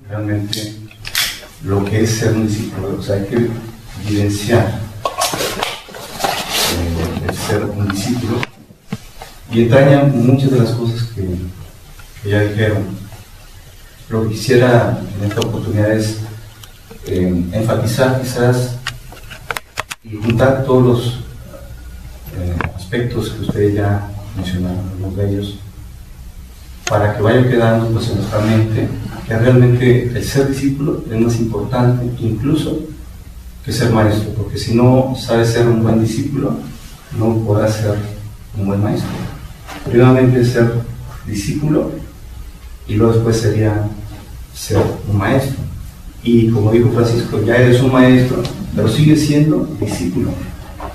Realmente lo que es ser un discípulo, o sea, hay que evidenciar el ser un discípulo, y entraña muchas de las cosas que ya dijeron. Lo que quisiera en esta oportunidad es enfatizar quizás y juntar todos los aspectos que ustedes ya mencionaron, algunos de ellos, para que vaya quedando pues, en nuestra mente que realmente el ser discípulo es más importante incluso que ser maestro, porque si no sabes ser un buen discípulo, no podrás ser un buen maestro. Primeramente ser discípulo y luego después sería ser un maestro. Y como dijo Francisco, ya eres un maestro, pero sigues siendo discípulo.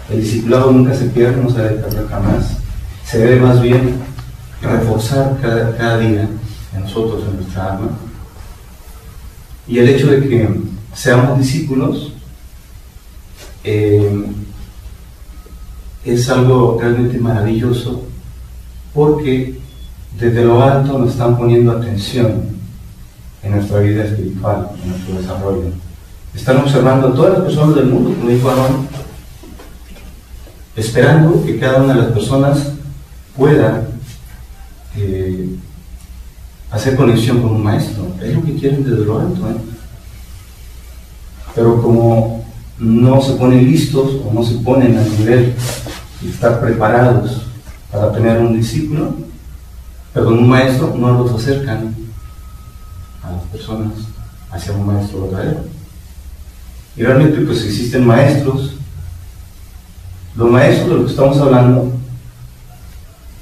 El discipulado nunca se pierde, no se debe perder jamás. Se debe más bien reforzar cada día en nosotros, en nuestra alma. Y el hecho de que seamos discípulos es algo realmente maravilloso, porque desde lo alto nos están poniendo atención en nuestra vida espiritual, en nuestro desarrollo. Están observando a todas las personas del mundo, como dijo Aarón, esperando que cada una de las personas pueda hacer conexión con un maestro. Es lo que quieren desde lo alto, pero como no se ponen listos o no se ponen al nivel de estar preparados para tener un discípulo, perdón, un maestro, no los acercan a las personas hacia un maestro verdadero. Y realmente pues existen maestros. Los maestros de los que estamos hablando,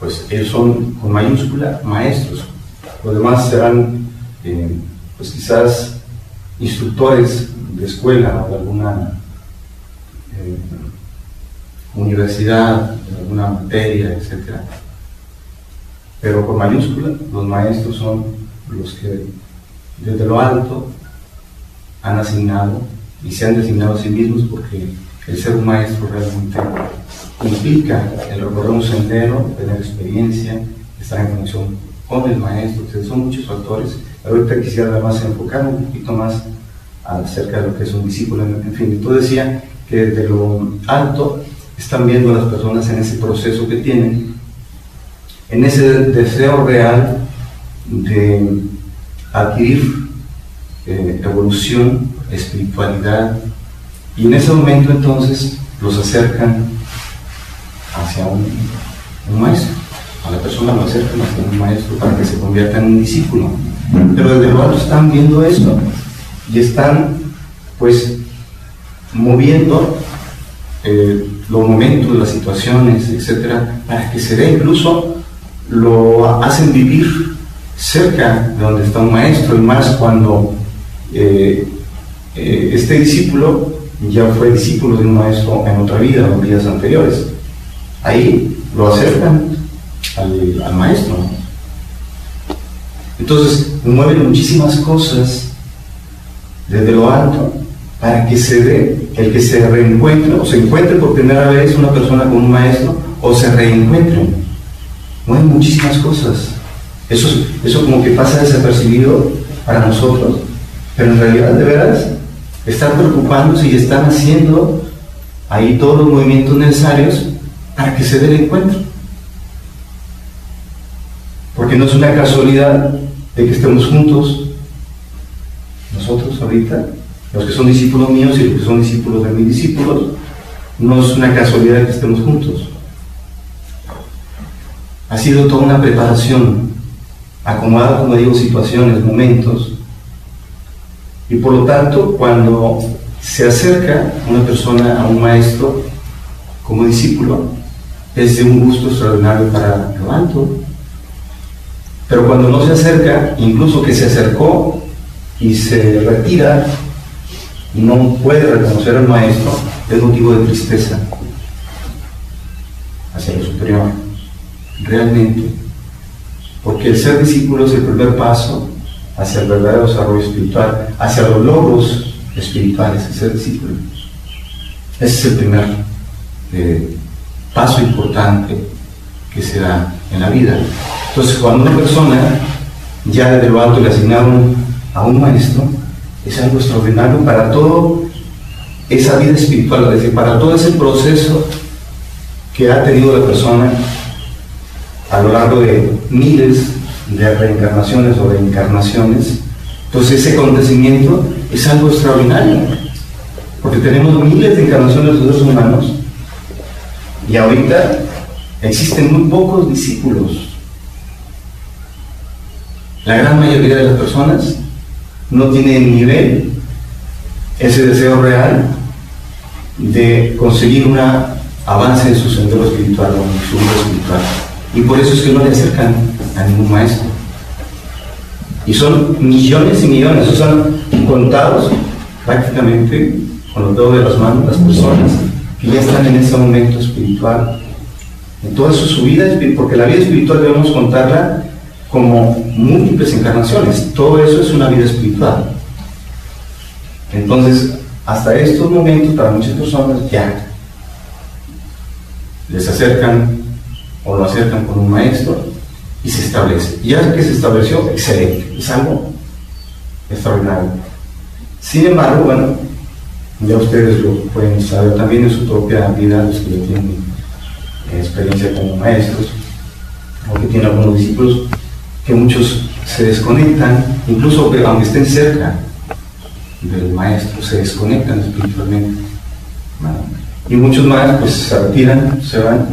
pues ellos son con mayúscula maestros. Los demás serán pues quizás instructores de escuela o de alguna universidad, de alguna materia, etc. Pero con mayúscula, los maestros son los que desde lo alto han asignado y se han designado a sí mismos, porque el ser un maestro realmente implica el recorrer un sendero, tener experiencia, estar en conexión con el maestro. Entonces, son muchos factores. Ahorita quisiera además enfocarme un poquito más acerca de lo que es un discípulo. En fin, tú decía que desde lo alto están viendo a las personas en ese proceso que tienen, en ese deseo real de adquirir evolución, espiritualidad, y en ese momento entonces los acercan hacia un maestro. A la persona lo acercan hacia un maestro para que se convierta en un discípulo. Pero desde luego están viendo esto y están pues moviendo los momentos, las situaciones, etcétera, para que se dé. Incluso lo hacen vivir cerca de donde está un maestro, y más cuando este discípulo ya fue discípulo de un maestro en otra vida o en vidas anteriores. Ahí lo acercan al maestro. Entonces mueven muchísimas cosas desde lo alto para que se dé el que se reencuentre o se encuentre por primera vez una persona con un maestro, o se reencuentren. Mueven muchísimas cosas. Eso como que pasa desapercibido para nosotros, pero en realidad de veras están preocupándose y están haciendo ahí todos los movimientos necesarios para que se dé el encuentro. Porque no es una casualidad de que estemos juntos nosotros ahorita, los que son discípulos míos y los que son discípulos de mis discípulos. No es una casualidad de que estemos juntos. Ha sido toda una preparación, acomodada, como digo, situaciones, momentos. Y por lo tanto, cuando se acerca una persona a un maestro como discípulo, es de un gusto extraordinario para el alto. Pero cuando no se acerca, incluso que se acercó y se retira y no puede reconocer al maestro, es motivo de tristeza hacia lo superior, realmente. Porque el ser discípulo es el primer paso hacia el verdadero desarrollo espiritual, hacia los logros espirituales. El ser discípulo, ese es el primer paso importante que se da en la vida. Entonces, cuando una persona ya desde lo alto le asignaron a un maestro es algo extraordinario para toda esa vida espiritual, es decir, para todo ese proceso que ha tenido la persona a lo largo de miles de reencarnaciones o de encarnaciones. Entonces ese acontecimiento es algo extraordinario, porque tenemos miles de encarnaciones de seres humanos y ahorita existen muy pocos discípulos. La gran mayoría de las personas no tienen el nivel, ese deseo real de conseguir un avance en su sendero espiritual o en su vida espiritual. Y por eso es que no le acercan a ningún maestro. Y son millones y millones, o son contados prácticamente con los dedos de las manos las personas que ya están en ese momento espiritual. En toda su vida espiritual, porque la vida espiritual debemos contarla como múltiples encarnaciones. Todo eso es una vida espiritual. Entonces, hasta estos momentos, para muchas personas ya les acercan o lo acercan con un maestro y se establece. Ya que se estableció, excelente, es algo extraordinario. Sin embargo, bueno, ya ustedes lo pueden saber también en su propia vida, los que ya tienen experiencia como maestros o que tienen algunos discípulos, que muchos se desconectan, incluso aunque estén cerca del maestro, se desconectan espiritualmente, ¿no? Y muchos más pues se retiran, se van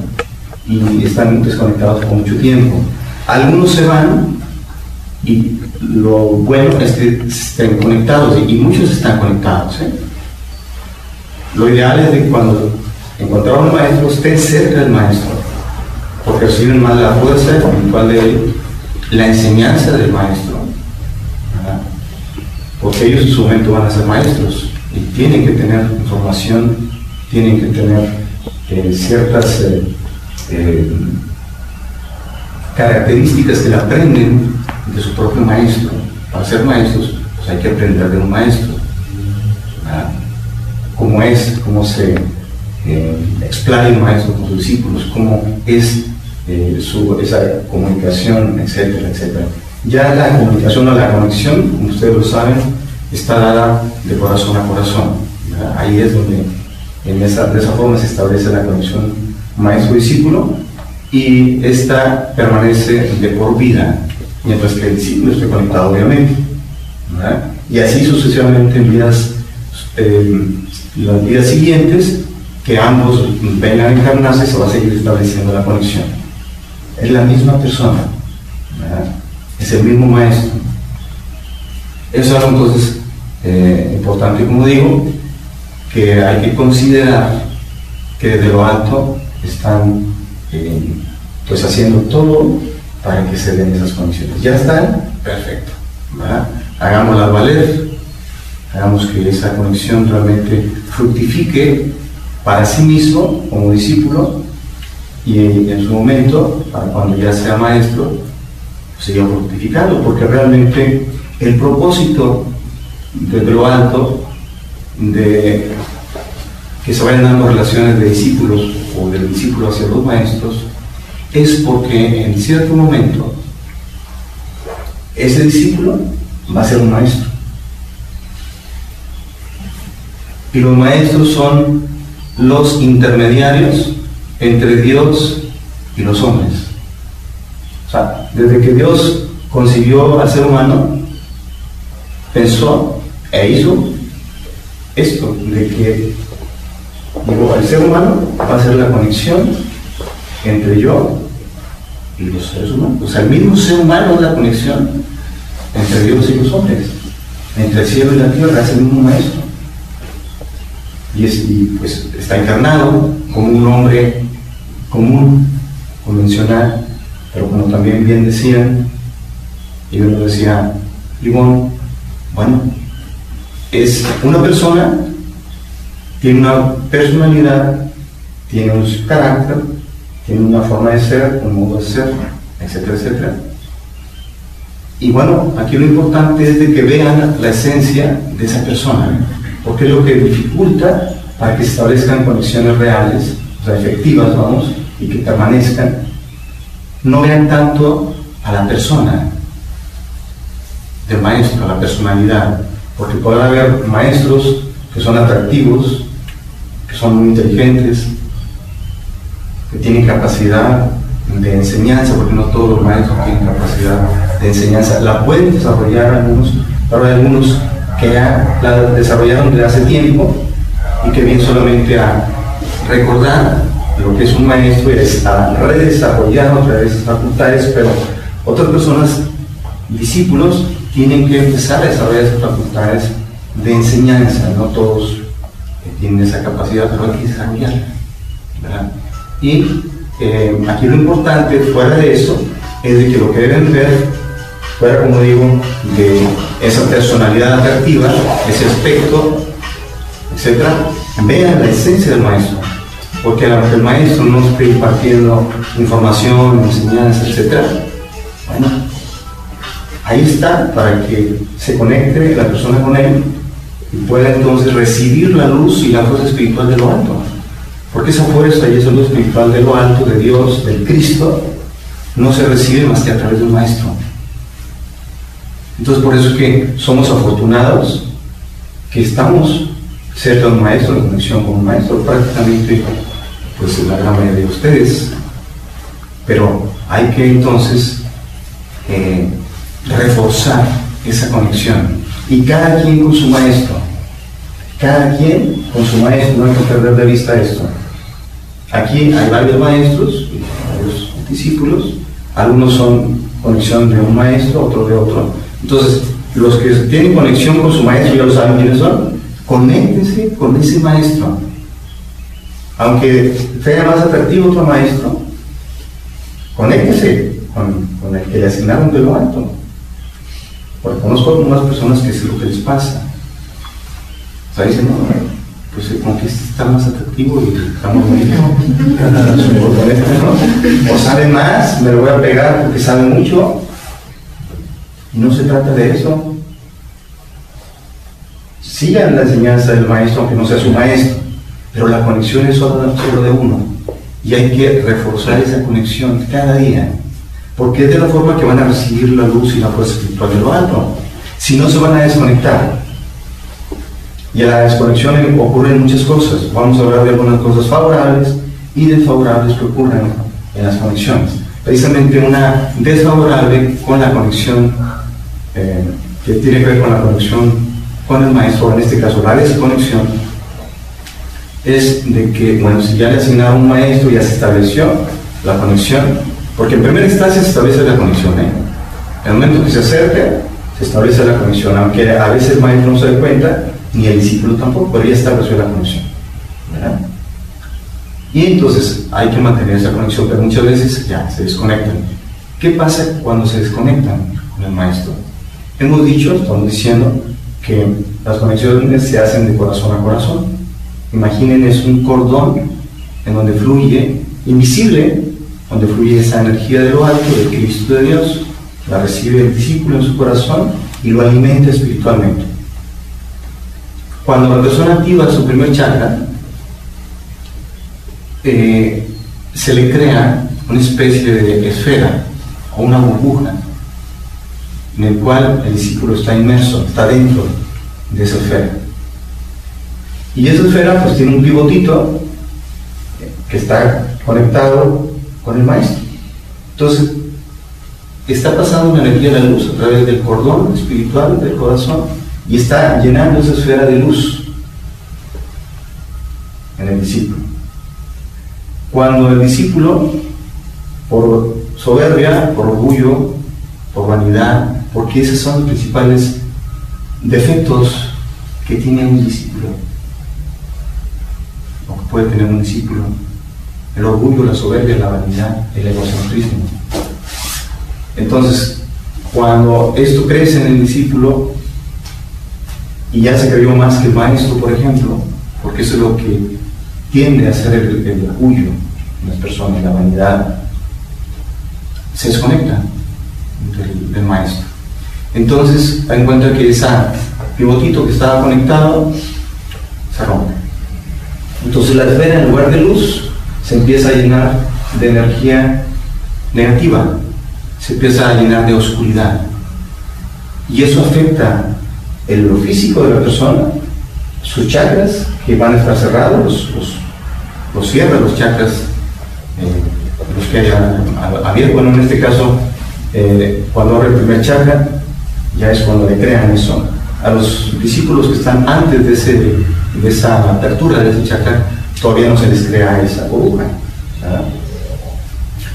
y están desconectados por mucho tiempo. Algunos se van y lo bueno es que estén conectados y muchos están conectados, ¿eh? Lo ideal es que cuando encontrar un maestro estén cerca del maestro, porque reciben más la fuerza espiritual de él, la enseñanza del maestro, ¿verdad? Porque ellos en su momento van a ser maestros y tienen que tener información, tienen que tener ciertas características que le aprenden de su propio maestro. Para ser maestros, pues hay que aprender de un maestro, ¿verdad? Cómo se explaya el maestro con sus discípulos, cómo es esa comunicación, etcétera, etcétera. Ya la comunicación o la conexión, como ustedes lo saben, está dada de corazón a corazón, ¿verdad? Ahí es donde de esa forma se establece la conexión maestro-discípulo y esta permanece de por vida, mientras que el discípulo esté conectado, obviamente, ¿verdad? Y así sucesivamente en las vidas siguientes, que ambos vengan a encarnarse, se va a seguir estableciendo la conexión. Es la misma persona, ¿verdad? Es el mismo maestro. Eso es algo entonces importante, como digo, que hay que considerar que desde lo alto están pues haciendo todo para que se den esas condiciones. Ya están, perfecto, ¿verdad? Hagámoslas valer, hagamos que esa conexión realmente fructifique para sí mismo como discípulo y en su momento, para cuando ya sea maestro, siga fructificando, porque realmente el propósito desde lo alto de que se vayan dando relaciones de discípulos o del discípulo hacia los maestros es porque en cierto momento ese discípulo va a ser un maestro y los maestros son los intermediarios entre Dios y los hombres. O sea, desde que Dios concibió al ser humano, pensó e hizo esto, de que el ser humano va a ser la conexión entre yo y los seres humanos. O sea, el mismo ser humano es la conexión entre Dios y los hombres, entre el cielo y la tierra, es el mismo maestro. Y pues está encarnado como un hombre común, convencional, pero como también bien decían, y uno decía, Ivonne, bueno, es una persona, tiene una personalidad, tiene un carácter, tiene una forma de ser, un modo de ser, etcétera, etcétera. Y bueno, aquí lo importante es de que vean la esencia de esa persona, porque es lo que dificulta para que se establezcan conexiones reales, o sea, efectivas, vamos, y que permanezcan. No vean tanto a la persona, del maestro, la personalidad, porque puede haber maestros que son atractivos, que son muy inteligentes, que tienen capacidad de enseñanza, porque no todos los maestros tienen capacidad de enseñanza, la pueden desarrollar algunos, pero hay algunos que ya la desarrollaron desde hace tiempo y que vienen solamente a recordar lo que es un maestro y a redesarrollar otra vez esas facultades, pero otras personas, discípulos, tienen que empezar a desarrollar esas facultades de enseñanza. No todos tienen esa capacidad, pero hay que desarrollarla, ¿verdad? Y aquí lo importante, fuera de eso, es de que lo que deben ver, fuera, como digo, de esa personalidad atractiva, ese aspecto, etc., vean la esencia del maestro, porque el maestro no está impartiendo información, enseñanza, etc. Bueno, ahí está, para que se conecte la persona con él y pueda entonces recibir la luz y la fuerza espiritual de lo alto. Porque esa fuerza y esa luz espiritual de lo alto, de Dios, del Cristo, no se recibe más que a través de un maestro. Entonces, por eso es que somos afortunados que estamos cerca de un maestro, en conexión con un maestro, prácticamente, pues la gran mayoría de ustedes. Pero hay que entonces reforzar esa conexión. Y cada quien con su maestro. Cada quien con su maestro, no hay que perder de vista esto. Aquí hay varios maestros, varios discípulos, algunos son conexión de un maestro, otros de otro. Entonces, los que tienen conexión con su maestro ya lo saben quiénes son. Conéctense con ese maestro. Aunque sea más atractivo otro maestro, conéctense con el que le asignaron de lo alto. Porque conozco algunas personas que es lo que les pasa. O sea, dicen, no, pues como que este está más atractivo y estamos muy bien. O sabe más, me lo voy a pegar porque sabe mucho. Y no se trata de eso. Sigan la enseñanza del maestro, aunque no sea su maestro, pero la conexión es solo de uno. Y hay que reforzar esa conexión cada día, porque es de la forma que van a recibir la luz y la fuerza espiritual de lo alto. Si no, se van a desconectar. Y a la desconexión ocurren muchas cosas. Vamos a hablar de algunas cosas favorables y desfavorables que ocurren en las conexiones. Precisamente una desfavorable con la conexión, que tiene que ver con la conexión con el maestro, en este caso la desconexión, es de que, bueno, si ya le asignaron un maestro, ya se estableció la conexión, porque en primera instancia se establece la conexión, En el momento que se acerca, se establece la conexión, aunque a veces el maestro no se dé cuenta, ni el discípulo tampoco, pero ya estableció la conexión, ¿verdad? Y entonces hay que mantener esa conexión, pero muchas veces ya se desconectan. ¿Qué pasa cuando se desconectan con el maestro? Hemos dicho, estamos diciendo, que las conexiones se hacen de corazón a corazón. Imaginen, es un cordón en donde fluye, invisible, donde fluye esa energía de lo alto, del Cristo de Dios, la recibe el discípulo en su corazón y lo alimenta espiritualmente. Cuando la persona activa su primer chakra, se le crea una especie de esfera o una burbuja en el cual el discípulo está inmerso, está dentro de esa esfera. Y esa esfera pues tiene un pivotito que está conectado con el maestro. Entonces, está pasando una energía de la luz a través del cordón espiritual del corazón y está llenando esa esfera de luz en el discípulo. Cuando el discípulo, por soberbia, por orgullo, por vanidad, porque esos son los principales defectos que tiene un discípulo, o que puede tener un discípulo: el orgullo, la soberbia, la vanidad, el egocentrismo. Entonces, cuando esto crece en el discípulo y ya se creyó más que el maestro, por ejemplo, porque eso es lo que tiende a hacer el orgullo en las personas, la vanidad, se desconecta del maestro. Entonces, da en cuenta que ese pivotito que estaba conectado se rompe. Entonces la esfera, en lugar de luz, se empieza a llenar de energía negativa, se empieza a llenar de oscuridad. y eso afecta lo físico de la persona, sus chakras que van a estar cerrados, los cierra, los chakras, los que haya abierto. Bueno, en este caso, cuando abre el primer chakra, ya es cuando le crean eso. A los discípulos que están antes de esa apertura de ese chakra, todavía no se les crea esa burbuja, ¿verdad?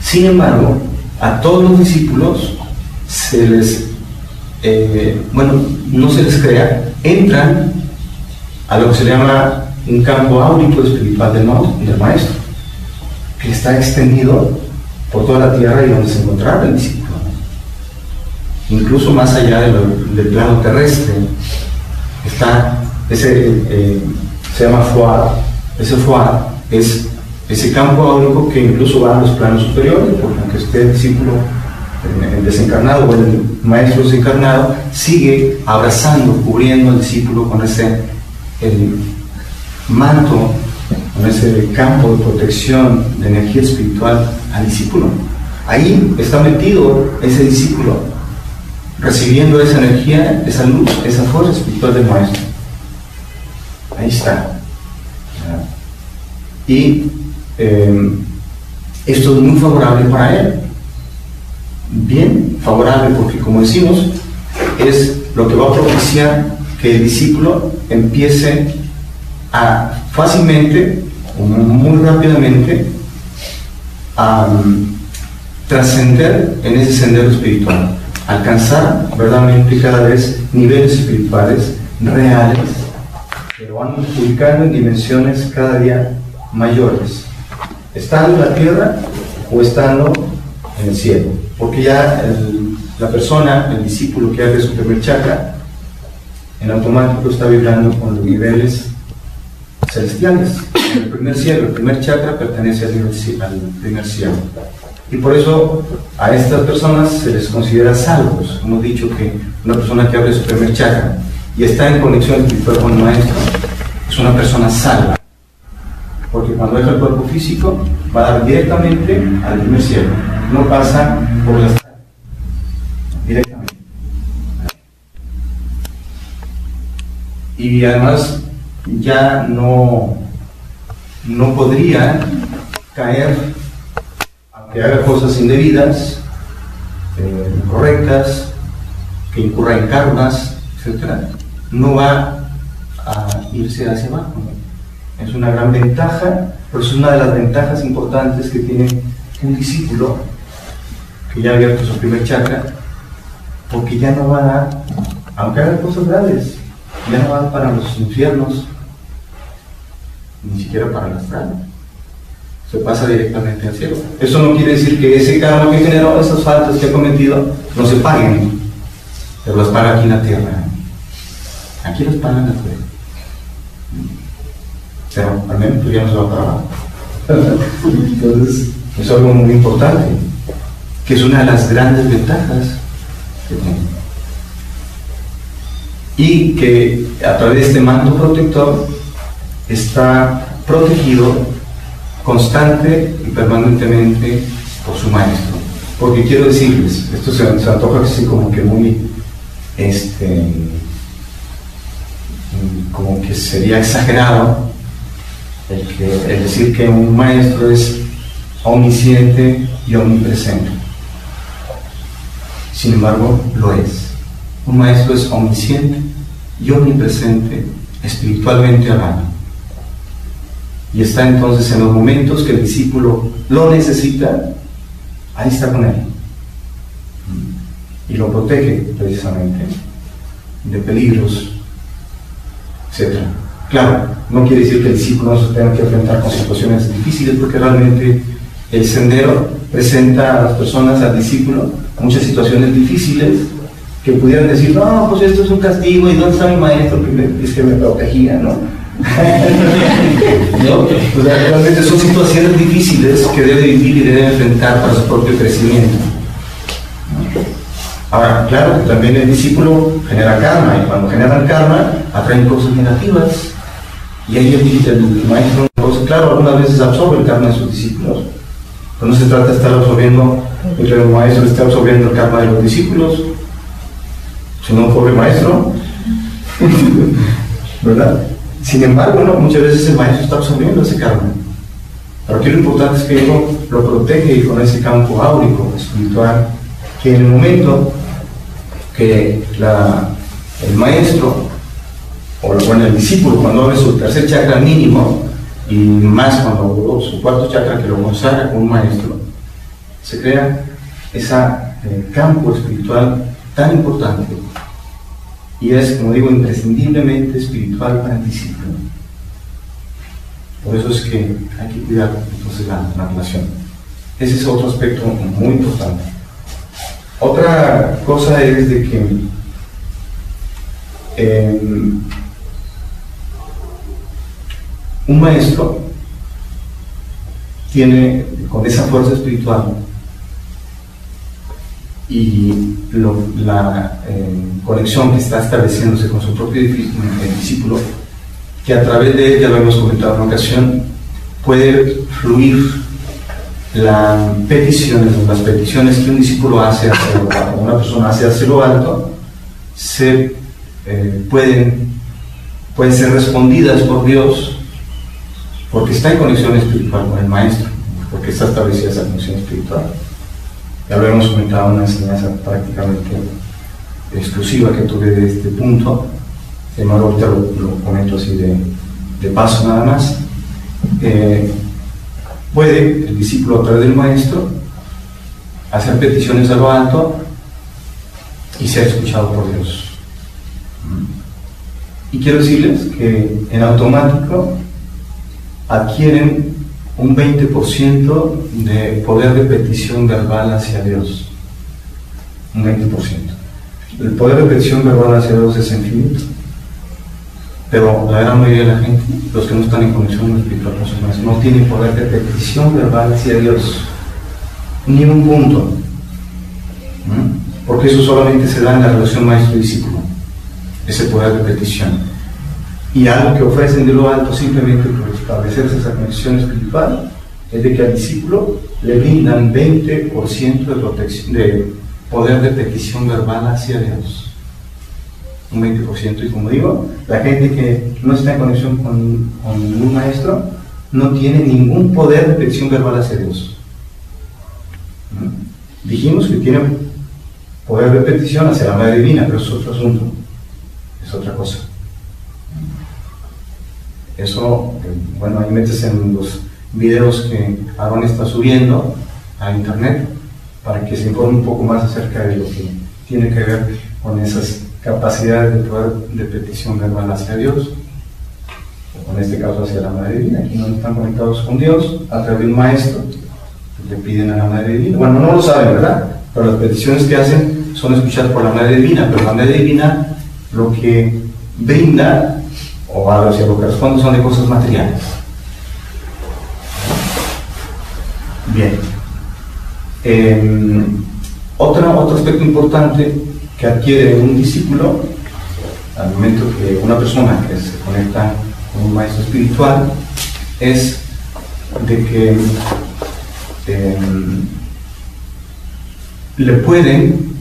Sin embargo, a todos los discípulos se les, no se les crea, entran a lo que se llama un campo áurico espiritual del maestro, que está extendido por toda la tierra y donde se encontraba el discípulo. Incluso más allá del plano terrestre está ese, se llama Fuad. Ese Fuad es ese campo áurico que incluso va a los planos superiores, porque aunque esté el discípulo el desencarnado o el maestro desencarnado, sigue abrazando, cubriendo al discípulo con el manto, con ese campo de protección de energía espiritual al discípulo. Ahí está metido ese discípulo, recibiendo esa energía, esa luz, esa fuerza espiritual del maestro. Ahí está. Y esto es muy favorable para él. Bien favorable, porque como decimos, es lo que va a propiciar que el discípulo empiece a fácilmente, o muy rápidamente, a trascender en ese sendero espiritual, alcanzar verdaderamente cada vez niveles espirituales reales, pero van multiplicando en dimensiones cada día mayores, estando en la tierra o estando en el cielo, porque ya la persona, el discípulo que abre su primer chakra, en automático está vibrando con los niveles celestiales. El primer cielo, el primer chakra pertenece al primer cielo. Y por eso a estas personas se les considera salvos. Hemos dicho que una persona que abre su primer chakra y está en conexión espiritual con el maestro es una persona salva, porque cuando deja el cuerpo físico va a dar directamente al primer cielo, no pasa por las directamente. Y además ya no podría caer, aunque haga cosas indebidas, incorrectas, que incurra en karmas, etc., no va a irse hacia abajo. Es una gran ventaja, pero es una de las ventajas importantes que tiene un discípulo que ya ha abierto su primer chakra, porque ya no va aunque haga cosas graves, ya no va para los infiernos, ni siquiera para el astral, se pasa directamente al cielo. Eso no quiere decir que ese karma que generó, esas faltas que ha cometido, no se paguen, pero las paga aquí en la tierra. Aquí las pagan en la tierra, pero al menos pues ya no se va para abajo. Entonces es algo muy importante, que es una de las grandes ventajas que tiene, y que a través de este manto protector está protegido constante y permanentemente por su maestro. Porque quiero decirles, esto se antoja así como que muy como que sería exagerado el decir que un maestro es omnisciente y omnipresente. Sin embargo, lo es. Un maestro es omnisciente y omnipresente espiritualmente hablando. Y está entonces en los momentos que el discípulo lo necesita, ahí está con él. Y lo protege precisamente de peligros, etc. Claro, no quiere decir que el discípulo no se tenga que enfrentar con situaciones difíciles, porque realmente el sendero presenta a las personas, al discípulo, muchas situaciones difíciles que pudieran decir, no, pues esto es un castigo, ¿y dónde está mi maestro que me protegía, no? ¿No? Pues realmente son situaciones difíciles que debe vivir y debe enfrentar para su propio crecimiento. Ahora, claro que también el discípulo genera karma, y cuando generan karma atraen cosas negativas, y ahí el maestro, pues, claro, algunas veces absorbe el karma de sus discípulos, pero no se trata de estar absorbiendo, que el maestro esté absorbiendo el karma de los discípulos, si no, pobre maestro, ¿verdad? Sin embargo, ¿no? Muchas veces el maestro está absorbiendo ese karma. Pero aquí lo importante es que uno lo protege con ese campo áurico, espiritual, que en el momento que el maestro, o bueno, el discípulo, cuando abre su tercer chakra mínimo, y más cuando su cuarto chakra que lo consagra con un maestro, se crea ese campo espiritual tan importante, y es, como digo, imprescindiblemente espiritual para el discípulo. Por eso es que hay que cuidar entonces la relación. Ese es otro aspecto muy importante. Otra cosa es de que un maestro tiene, con esa fuerza espiritual y la conexión que está estableciéndose con su propio discípulo, que a través de él, ya lo hemos comentado en una ocasión, puede fluir las peticiones que un discípulo hace hacia lo alto, una persona hace hacia lo alto, pueden ser respondidas por Dios, porque está en conexión espiritual con el maestro, porque está establecida esa conexión espiritual. Ya lo hemos comentado en una enseñanza prácticamente exclusiva que tuve de este punto. Ahorita lo comento así de paso nada más. Puede el discípulo a través del maestro hacer peticiones a lo alto y ser escuchado por Dios. Y quiero decirles que en automático adquieren un 20% de poder de petición verbal hacia Dios. Un 20%. El poder de petición verbal hacia Dios es infinito. Pero la gran mayoría de la gente, los que no están en conexión espiritual con sus maestros, no tienen poder de petición verbal hacia Dios. Ni un punto. Porque eso solamente se da en la relación maestro-discípulo. Ese poder de petición. Y algo que ofrecen de lo alto simplemente por establecerse esa conexión espiritual es de que al discípulo le brindan 20% de poder de petición verbal hacia Dios. Un 20%, y como digo, la gente que no está en conexión con ningún maestro no tiene ningún poder de petición verbal hacia Dios. Dijimos que tiene poder de petición hacia la Madre Divina, pero es otro asunto, es otra cosa. Eso, bueno, ahí metes en los videos que Aarón está subiendo a internet para que se informe un poco más acerca de lo que tiene que ver con esas capacidades de poder de petición verbal hacia Dios, o en este caso hacia la Madre Divina. Aquí no están conectados con Dios a través de un maestro, le piden a la Madre Divina. Bueno, no lo saben, ¿verdad? Pero las peticiones que hacen son escuchadas por la Madre Divina, pero la Madre Divina lo que brinda o hacia lo que responde son de cosas materiales. Bien. Otro aspecto importante que adquiere un discípulo al momento que una persona que se conecta con un maestro espiritual es de que le pueden,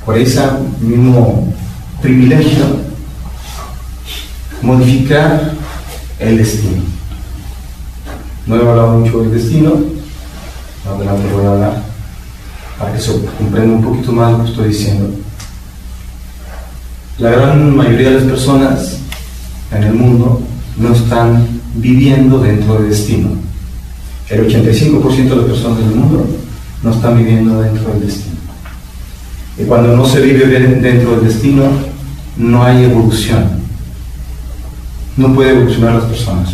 por ese mismo privilegio, modificar el destino. No he hablado mucho del destino, adelante voy a hablar para que se comprenda un poquito más lo que estoy diciendo. La gran mayoría de las personas en el mundo no están viviendo dentro del destino. El 85% de las personas del mundo no están viviendo dentro del destino. Y cuando no se vive dentro del destino, no hay evolución. No puede evolucionar las personas.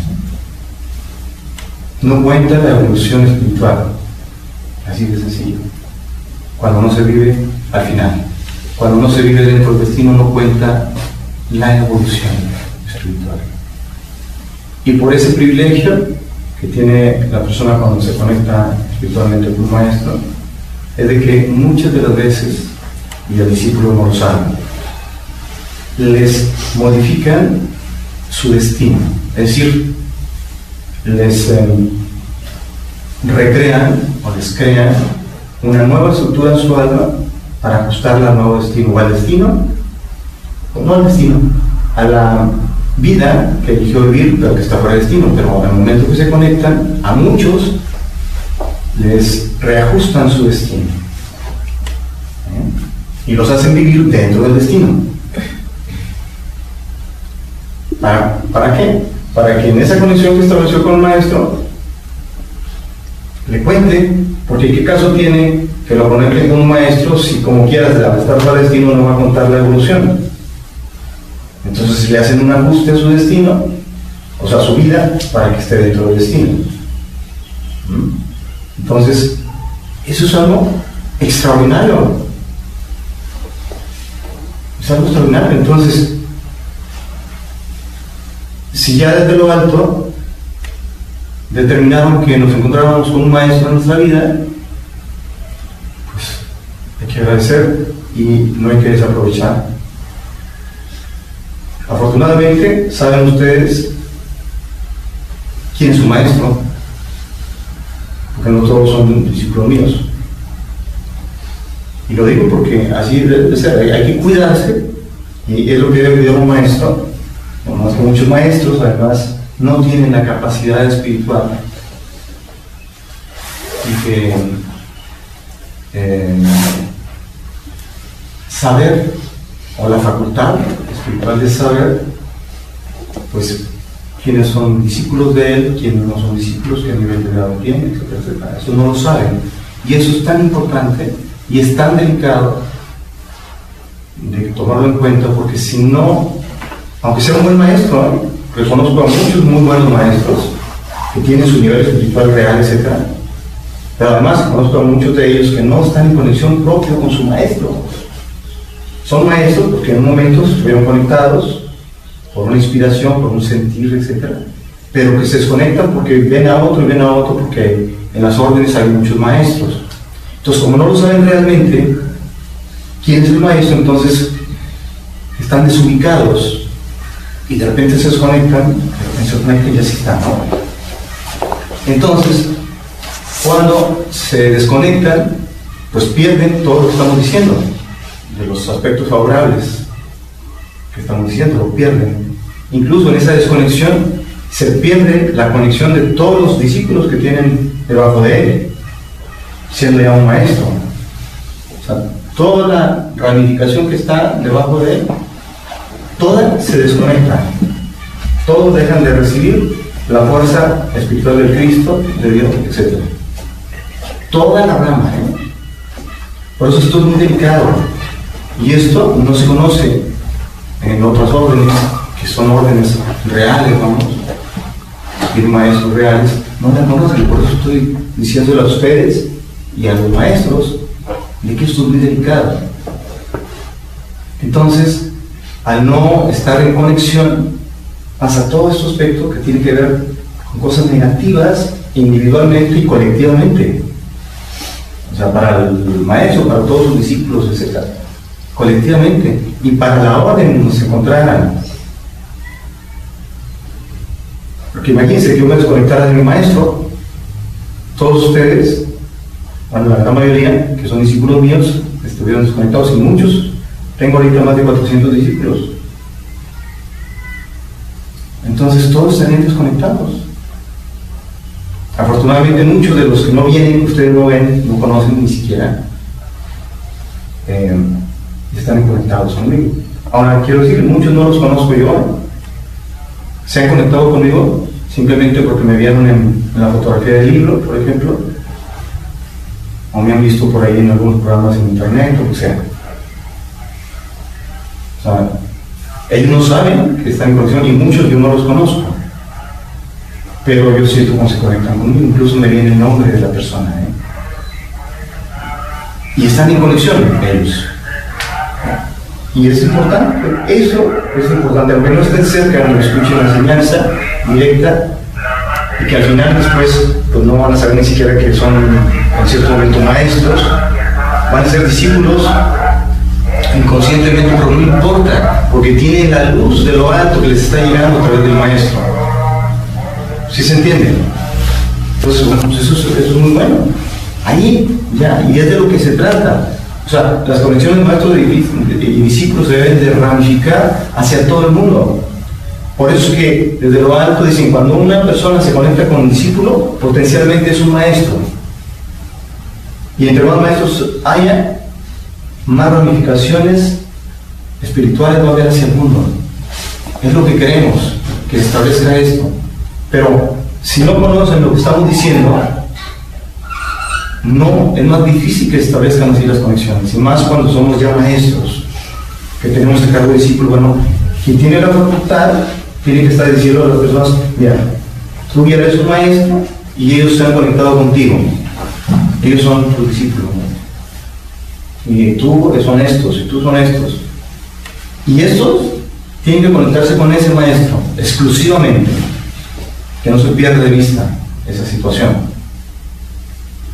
No cuenta la evolución espiritual. Así de sencillo. Cuando no se vive al final. Cuando no se vive dentro del destino, no cuenta la evolución espiritual. Y por ese privilegio que tiene la persona cuando se conecta espiritualmente con un maestro, es de que muchas de las veces, y el discípulo no lo sabe, les modifican su destino, es decir, les recrean o les crean una nueva estructura en su alma para ajustarla al nuevo destino, o al destino, o no al destino, a la vida que eligió vivir, pero que está fuera de destino. Pero al momento que se conectan, a muchos les reajustan su destino, y los hacen vivir dentro del destino. ¿Para qué? Para que en esa conexión que estableció con el maestro le cuente, porque ¿qué caso tiene que lo conecte con un maestro si como quieras al estar fuera de destino no va a contar la evolución? Entonces si le hacen un ajuste a su destino, o sea, a su vida, para que esté dentro del destino. Entonces, eso es algo extraordinario. Es algo extraordinario. Entonces, si ya desde lo alto determinaron que nos encontrábamos con un maestro en nuestra vida, pues hay que agradecer y no hay que desaprovechar. Afortunadamente, saben ustedes quién es su maestro, porque no todos son discípulos míos. Y lo digo porque así debe ser, hay que cuidarse, y es lo que debe cuidar un maestro. Más que muchos maestros, además, no tienen la capacidad espiritual y que saber, o la facultad espiritual de saber, pues, quiénes son discípulos de él, quiénes no son discípulos, qué nivel de grado tienen, etcétera, etcétera. Eso no lo saben. Y eso es tan importante y es tan delicado de tomarlo en cuenta, porque si no, aunque sea un buen maestro, que conozco a muchos muy buenos maestros que tienen su nivel espiritual real, etc. Pero además conozco a muchos de ellos que no están en conexión propia con su maestro. Son maestros porque en un momento estuvieron conectados por una inspiración, por un sentir, etc. Pero que se desconectan porque ven a otro y ven a otro, porque en las órdenes hay muchos maestros. Entonces, como no lo saben realmente quién es el maestro, entonces están desubicados. Y de repente se desconectan, y así están, ¿no? Entonces, cuando se desconectan, pues pierden todo lo que estamos diciendo, de los aspectos favorables que estamos diciendo, lo pierden. Incluso en esa desconexión se pierde la conexión de todos los discípulos que tienen debajo de él, siendo ya un maestro. O sea, toda la ramificación que está debajo de él, todas se desconectan, todos dejan de recibir la fuerza espiritual del Cristo, de Dios, etc. Toda la rama, Por eso esto es muy delicado, y esto no se conoce en otras órdenes, que son órdenes reales, vamos, y maestros reales, no la conocen. Por eso estoy diciéndole a ustedes y a los maestros de que esto es muy delicado. Entonces, al no estar en conexión, pasa todo este aspecto que tiene que ver con cosas negativas individualmente y colectivamente. O sea, para el maestro, para todos sus discípulos, etc. Colectivamente. Y para la orden donde se encontraran. Porque imagínense que yo me desconectara de mi maestro, todos ustedes, bueno, la gran mayoría, que son discípulos míos, estuvieron desconectados, y muchos. Tengo ahorita más de 400 discípulos. Entonces todos estarían desconectados. Afortunadamente muchos de los que no vienen, ustedes no ven, no conocen ni siquiera, están conectados conmigo. Ahora quiero decir, muchos no los conozco yo. Se han conectado conmigo simplemente porque me vieron en la fotografía del libro, por ejemplo, o me han visto por ahí en algunos programas en internet, o lo que sea. O sea, ellos no saben que están en conexión, y muchos yo no los conozco, pero yo siento cómo se conectan conmigo, incluso me viene el nombre de la persona, y están en conexión ellos, y es importante, eso es importante, aunque no estén cerca, no escuchen la enseñanza directa, y que al final después pues no van a saber ni siquiera que son en cierto momento maestros, van a ser discípulos inconscientemente, pero no importa, porque tienen la luz de lo alto que les está llegando a través del maestro. ¿Sí se entiende? Entonces, bueno, pues eso es muy bueno. Ahí ya, y es de lo que se trata. O O sea, las conexiones maestros y discípulos se deben de ramificar hacia todo el mundo. Por eso es que desde lo alto dicen, cuando una persona se conecta con un discípulo, potencialmente es un maestro. Y entre más maestros haya, más ramificaciones espirituales va a haber hacia el mundo. Es lo que queremos, que establezca esto. Pero si no conocen lo que estamos diciendo, no, es más difícil que establezcan así las conexiones. Y más cuando somos ya maestros, que tenemos a cargo de discípulos. Bueno, quien tiene la facultad tiene que estar diciendo a las personas, mira, tú ya eres un maestro y ellos se han conectado contigo. Ellos son tus discípulos, ¿no? Y tú son estos, y tú son estos. Y estos tienen que conectarse con ese maestro exclusivamente, que no se pierda de vista esa situación.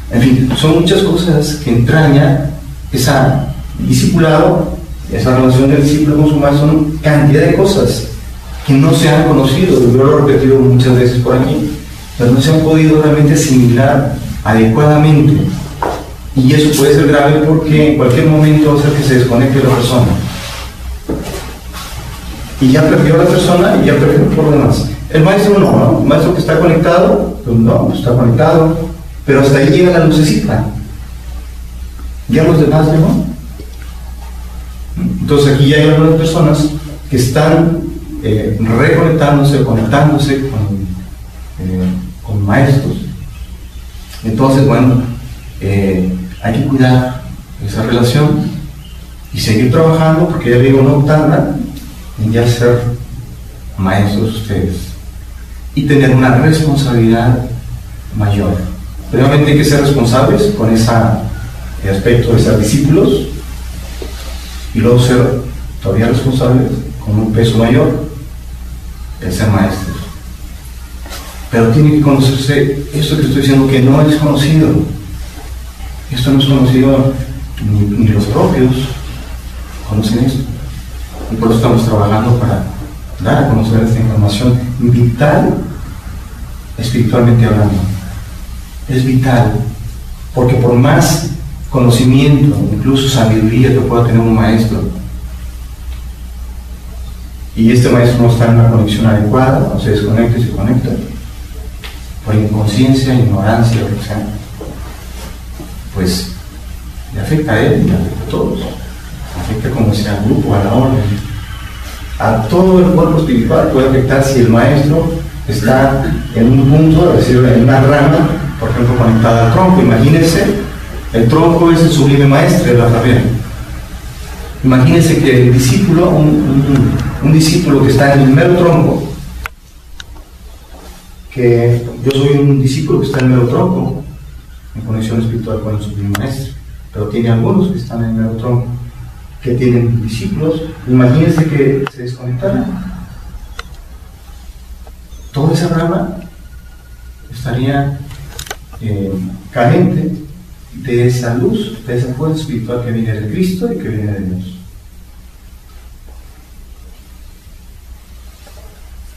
En fin, son muchas cosas que entraña ese discipulado, esa relación del discípulo con su maestro, son cantidad de cosas que no se han conocido. Yo lo he repetido muchas veces por aquí, pero no se han podido realmente asimilar adecuadamente. Y eso puede ser grave porque en cualquier momento va a hacer que se desconecte la persona. Y ya perdió la persona y ya perdió por lo demás. El maestro no, ¿no? El maestro que está conectado, pues no, está conectado, pero hasta ahí llega la lucecita. Ya los demás no. Entonces aquí ya hay algunas personas que están reconectándose, conectándose con maestros. Entonces, bueno, hay que cuidar esa relación y seguir trabajando, porque ya digo, no tardan en ya ser maestros ustedes y tener una responsabilidad mayor. Primeramente hay que ser responsables con ese aspecto de ser discípulos, y luego ser todavía responsables con un peso mayor, el ser maestros. Pero tiene que conocerse esto que estoy diciendo, que no es conocido. Esto no es conocido, ni los propios conocen esto. Y por eso estamos trabajando para dar a conocer esta información vital, espiritualmente hablando. Es vital, porque por más conocimiento, incluso sabiduría que pueda tener un maestro, y este maestro no está en una conexión adecuada, no se desconecta y se conecta, por inconsciencia, ignorancia, lo que sea, pues le afecta a él y le afecta a todos. Afecta, como sea, al grupo, a la orden, a todo el cuerpo espiritual. Puede afectar si el maestro está en un punto, es decir, en una rama, por ejemplo, conectada al tronco. Imagínense, el tronco es el sublime maestro de la familia. Imagínense que el discípulo, un discípulo que está en el mero tronco, que yo soy un discípulo que está en el mero tronco, en conexión espiritual con el sublime maestro, pero tiene algunos que están en el mero tronco, que tienen discípulos. Imagínense que se desconectaran. Toda esa rama estaría carente de esa luz, de esa fuerza espiritual que viene de Cristo y que viene de Dios.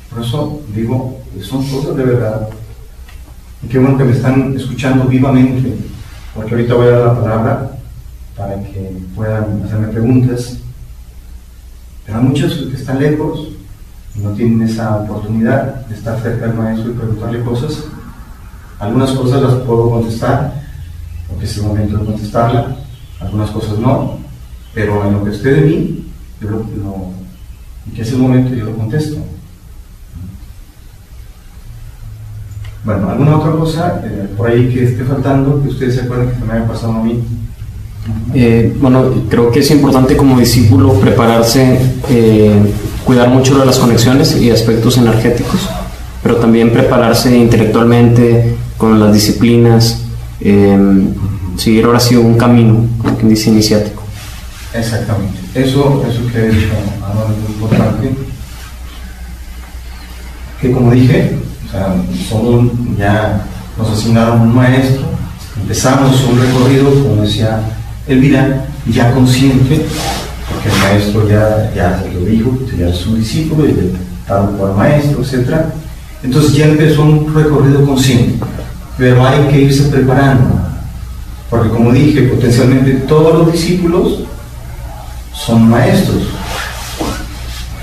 Por eso digo, son cosas de verdad. Y qué bueno que me están escuchando vivamente, porque ahorita voy a dar la palabra para que puedan hacerme preguntas. Pero hay muchos que están lejos y no tienen esa oportunidad de estar cerca del maestro y preguntarle cosas. Algunas cosas las puedo contestar, porque es el momento de contestarla. Algunas cosas no, pero en lo que esté de mí, y que es el momento, yo lo contesto. Bueno, ¿alguna otra cosa por ahí que esté faltando, que ustedes se acuerden que me haya pasado a mí? Bueno, creo que es importante como discípulo prepararse, cuidar mucho de las conexiones y aspectos energéticos, pero también prepararse intelectualmente con las disciplinas, seguir ahora sí un camino, como quien dice, iniciático. Exactamente, eso que he dicho ahora es muy importante, que como dije, o sea, ya nos asignaron un maestro, empezamos un recorrido, como decía Elvira, ya consciente, porque el maestro ya se lo dijo, ya es un discípulo, y tal cual maestro, etc. Entonces ya empezó un recorrido consciente, pero hay que irse preparando. Porque como dije, potencialmente todos los discípulos son maestros,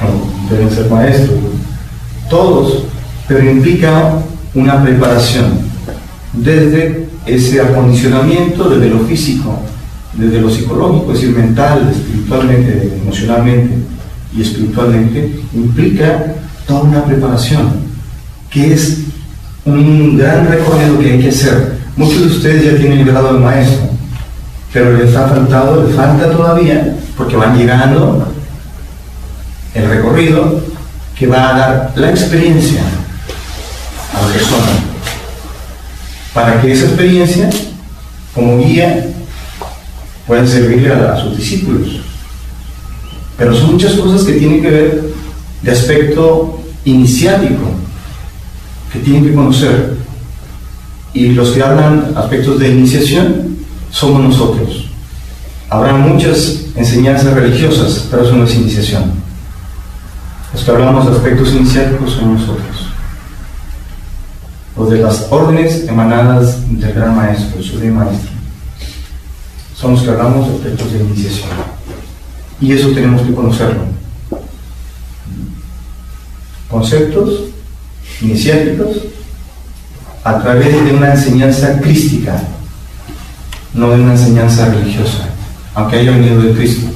o deben ser maestros, todos, pero implica una preparación desde ese acondicionamiento, desde lo físico, desde lo psicológico, es decir, mental, espiritualmente, emocionalmente y espiritualmente, implica toda una preparación, que es un gran recorrido que hay que hacer. Muchos de ustedes ya tienen el grado de maestro, pero les falta todavía, porque van llegando el recorrido que va a dar la experiencia a la persona, para que esa experiencia, como guía, pueda servirle a sus discípulos. Pero son muchas cosas que tienen que ver de aspecto iniciático, que tienen que conocer. Y los que hablan aspectos de iniciación somos nosotros. Habrá muchas enseñanzas religiosas, pero eso no es iniciación. Los que hablamos de aspectos iniciáticos somos nosotros. Los de las órdenes emanadas del gran maestro, el sublime maestro. Son los que hablamos de aspectos de iniciación. Y eso tenemos que conocerlo. Conceptos iniciáticos a través de una enseñanza crística, no de una enseñanza religiosa, aunque haya venido de Cristo,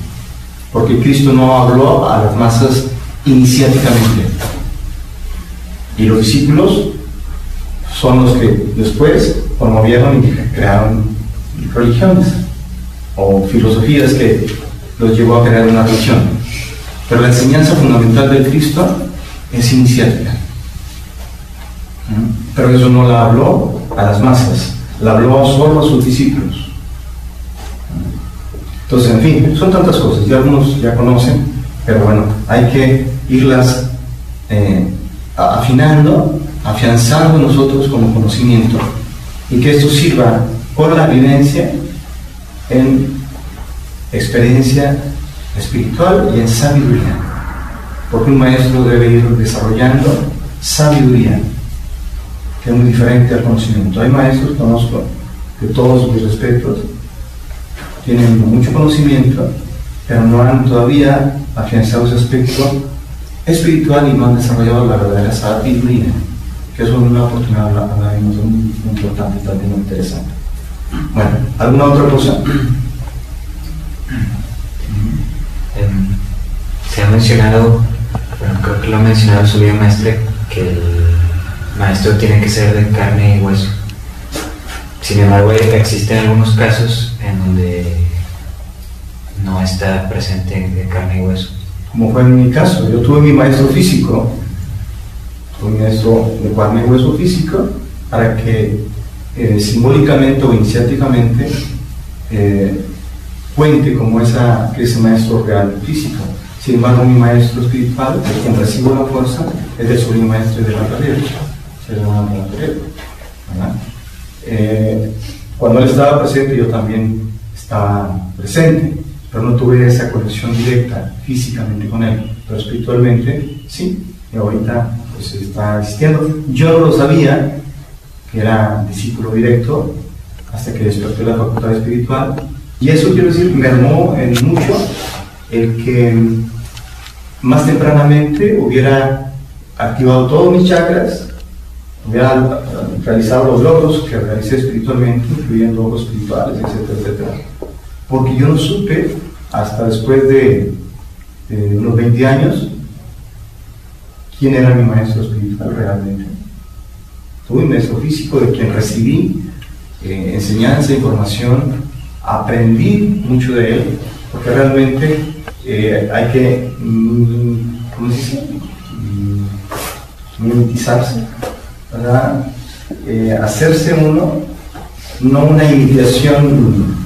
porque Cristo no habló a las masas iniciáticamente, y los discípulos son los que después promovieron y crearon religiones o filosofías que los llevó a crear una religión. Pero la enseñanza fundamental de Cristo es iniciática. Pero eso no la habló a las masas, la habló solo a sus discípulos. Entonces, en fin, son tantas cosas, ya algunos ya conocen, pero bueno, hay que irlas afinando, afianzando nosotros como conocimiento, y que esto sirva por la vivencia en experiencia espiritual y en sabiduría, porque un maestro debe ir desarrollando sabiduría, que es muy diferente al conocimiento. Hay maestros, conozco, de todos mis respetos, tienen mucho conocimiento, pero no han todavía afianzado ese aspecto espiritual y no han desarrollado la verdadera sabiduría, que eso es una oportunidad, hablaremos de muy importante, también muy interesante. Bueno, ¿alguna otra cosa? Se ha mencionado, bueno, creo que lo ha mencionado su bien maestre, que el maestro tiene que ser de carne y hueso. Sin embargo, existen algunos casos en donde no está presente de carne y hueso. Como fue en mi caso, yo tuve mi maestro físico, tuve mi maestro de carne y hueso físico, para que simbólicamente o iniciáticamente cuente como ese maestro real físico. Sin embargo, mi maestro espiritual, de quien recibo la fuerza, es el sublime maestro de la tarea, cuando él estaba presente, yo también estaba presente, pero no tuve esa conexión directa físicamente con él, pero espiritualmente sí, y ahorita pues está existiendo. Yo no lo sabía, que era discípulo directo, hasta que desperté la facultad espiritual, y eso, quiero decir, mermó en mucho el que más tempranamente hubiera activado todos mis chakras, hubiera realizado los logros que realicé espiritualmente, incluyendo logros espirituales, etcétera, etcétera. Porque yo no supe, hasta después de unos 20 años, quién era mi maestro espiritual realmente. Tuve un maestro físico de quien recibí enseñanza, información, aprendí mucho de él, porque realmente hay que, ¿cómo se dice? Mimetizarse, ¿verdad? Hacerse uno, no una imitación,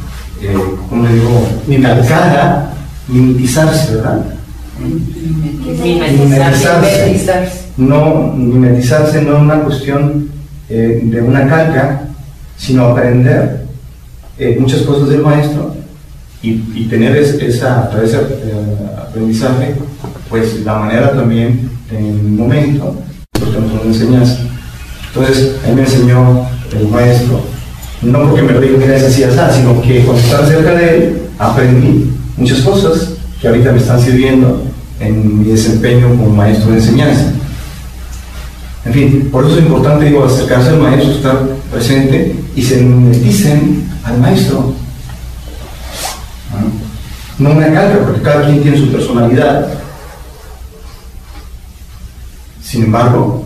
¿cómo le digo? Calcada, mimetizarse, ¿verdad? Mimetizarse. No, mimetizarse no es una cuestión de una calca, sino aprender muchas cosas del maestro y tener ese aprendizaje, pues la manera también en el momento, porque nos enseñas. Entonces, a mí me enseñó el maestro no porque me lo dijo que es así, sino que cuando estaba cerca de él, aprendí muchas cosas que ahorita me están sirviendo en mi desempeño como maestro de enseñanza. En fin, por eso es importante, digo, acercarse al maestro, estar presente y se mimeticen al maestro. No una calca, porque cada quien tiene su personalidad. Sin embargo,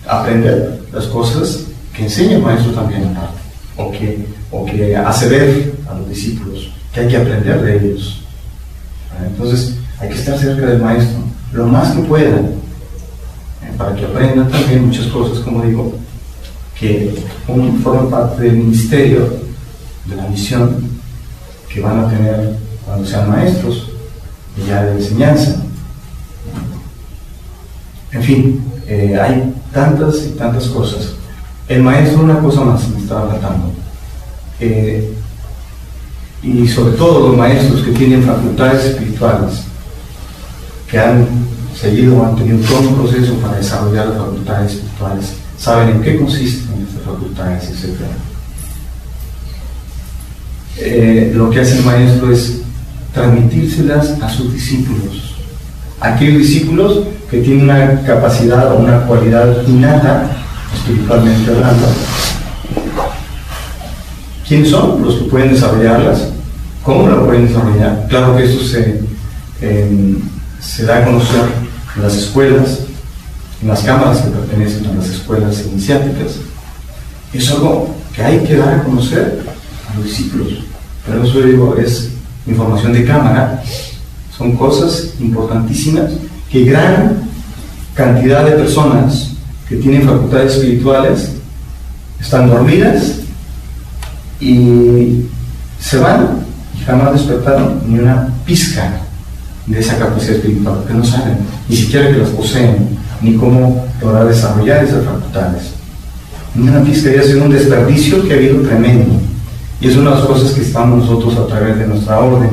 aprender las cosas que enseña el maestro también aparte, o que hace ver a los discípulos que hay que aprender de ellos. Entonces, hay que estar cerca del maestro lo más que puedan, para que aprendan también muchas cosas, como digo, que forman parte del ministerio, de la misión que van a tener cuando sean maestros ya de enseñanza. En fin, hay tantas y tantas cosas. El maestro, una cosa más me estaba tratando, y sobre todo los maestros que tienen facultades espirituales, que han seguido o han tenido todo un proceso para desarrollar las facultades espirituales, saben en qué consisten estas facultades, etc. Lo que hace el maestro es transmitírselas a sus discípulos, aquellos discípulos que tienen una capacidad o una cualidad innata, espiritualmente hablando. ¿Quiénes son los que pueden desarrollarlas? ¿Cómo lo pueden desarrollar? Claro que esto se da a conocer en las escuelas, en las cámaras que pertenecen a las escuelas iniciáticas. Es algo que hay que dar a conocer a los discípulos. Pero eso, digo, es información de cámara. Son cosas importantísimas que gran cantidad de personas que tienen facultades espirituales están dormidas y se van y jamás despertaron ni una pizca de esa capacidad espiritual, porque no saben ni siquiera que las poseen, ni cómo lograr desarrollar esas facultades. Ni una pizca, y ha sido un desperdicio que ha habido tremendo. Y es una de las cosas que estamos nosotros a través de nuestra orden,